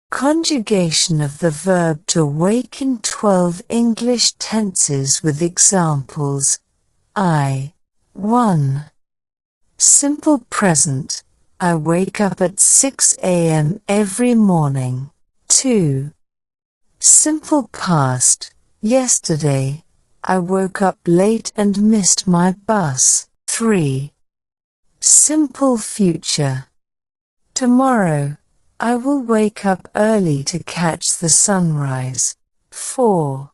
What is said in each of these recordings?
Conjugation of the verb to wake in 12 English tenses with examples. 1. Simple present. I wake up at 6 a.m. every morning. 2. Simple past. Yesterday, I woke up late and missed my bus. 3. Simple future. Tomorrow, I will wake up early to catch the sunrise. 4.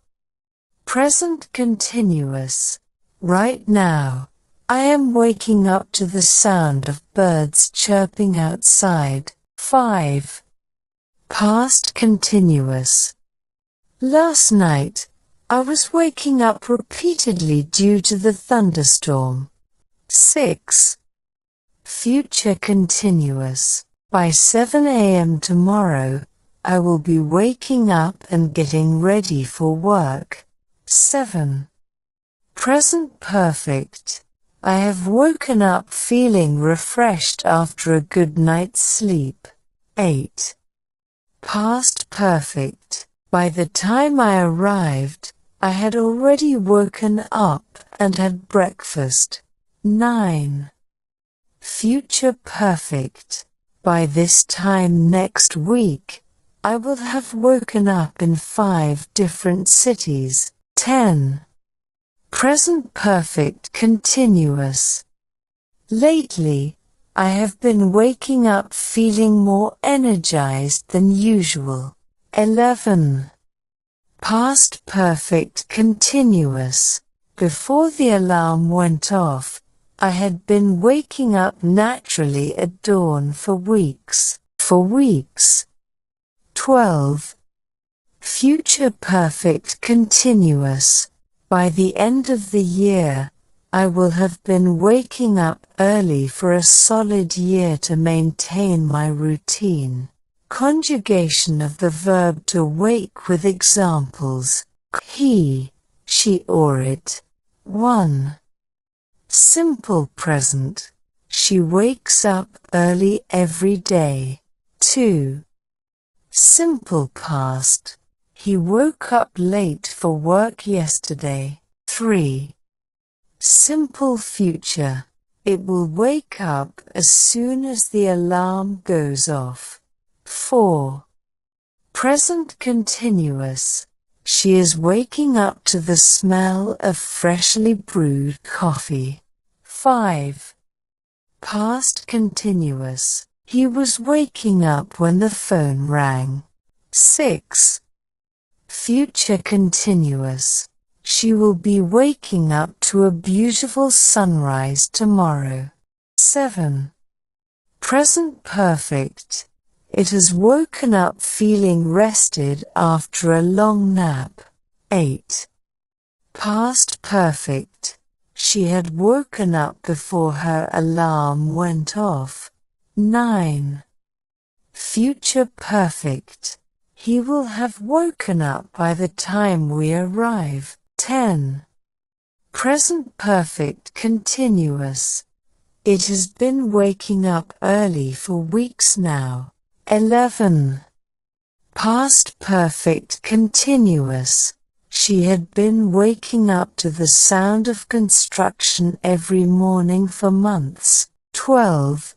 Present continuous. Right now, I am waking up to the sound of birds chirping outside. 5. Past continuous. Last night, I was waking up repeatedly due to the thunderstorm. 6. Future continuous. By 7 a.m. tomorrow, I will be waking up and getting ready for work. 7. Present perfect. I have woken up feeling refreshed after a good night's sleep. 8. Past perfect. By the time I arrived, I had already woken up and had breakfast. 9. Future perfect. By this time next week, I will have woken up in 5 different cities. 10. Present perfect continuous. Lately, I have been waking up feeling more energized than usual. 11. Past perfect continuous. Before the alarm went off, I had been waking up naturally at dawn for weeks. 12. Future perfect continuous. By the end of the year, I will have been waking up early for a solid year to maintain my routine. Conjugation of the verb to wake with examples. He, she or it. 1. Simple present. She wakes up early every day. 2. Simple past. He woke up late for work yesterday. 3. Simple future. It will wake up as soon as the alarm goes off. 4. Present continuous. She is waking up to the smell of freshly brewed coffee. 5. Past continuous. He was waking up when the phone rang. 6. Future continuous. She will be waking up to a beautiful sunrise tomorrow. 7. Present perfect. It has woken up feeling rested after a long nap. 8. Past perfect. She had woken up before her alarm went off. 9. Future perfect. He will have woken up by the time we arrive. 10. Present perfect continuous. It has been waking up early for weeks now. 11. Past perfect continuous. She had been waking up to the sound of construction every morning for months. 12.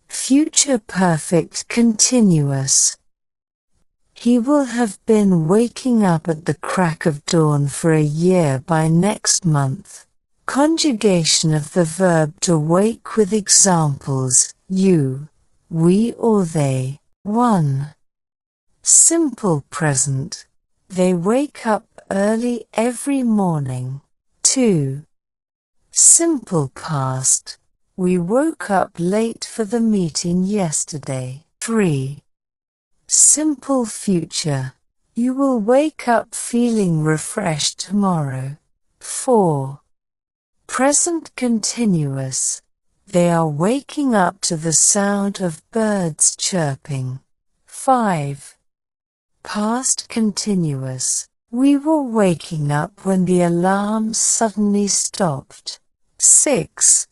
Future perfect continuous. He will have been waking up at the crack of dawn for a year by next month. Conjugation of the verb to wake with examples. You, we or they. 1. Simple present. They wake up early every morning. 2. Simple past. We woke up late for the meeting yesterday. 3. Simple future. You will wake up feeling refreshed tomorrow. 4. Present continuous. They are waking up to the sound of birds chirping. 5. Past continuous. We were waking up when the alarm suddenly stopped. 6.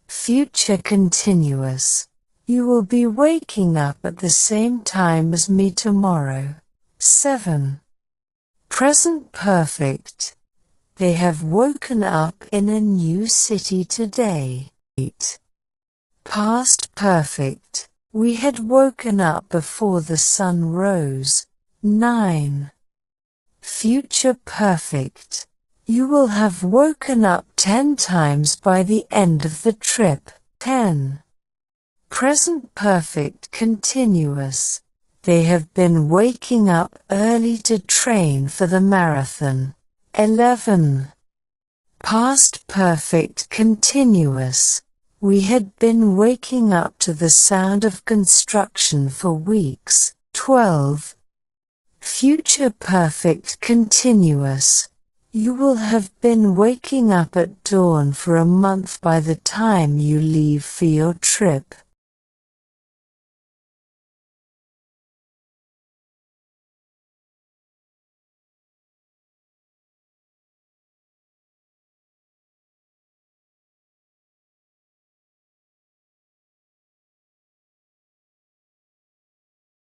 Future continuous. You will be waking up at the same time as me tomorrow. 7. Present perfect. They have woken up in a new city today. 8. Past perfect. We had woken up before the sun rose. 9. Future perfect. You will have woken up 10 times by the end of the trip. 10. Present perfect continuous. They have been waking up early to train for the marathon. 11. Past perfect continuous. We had been waking up to the sound of construction for weeks. 12. Future perfect continuous. You will have been waking up at dawn for a month by the time you leave for your trip.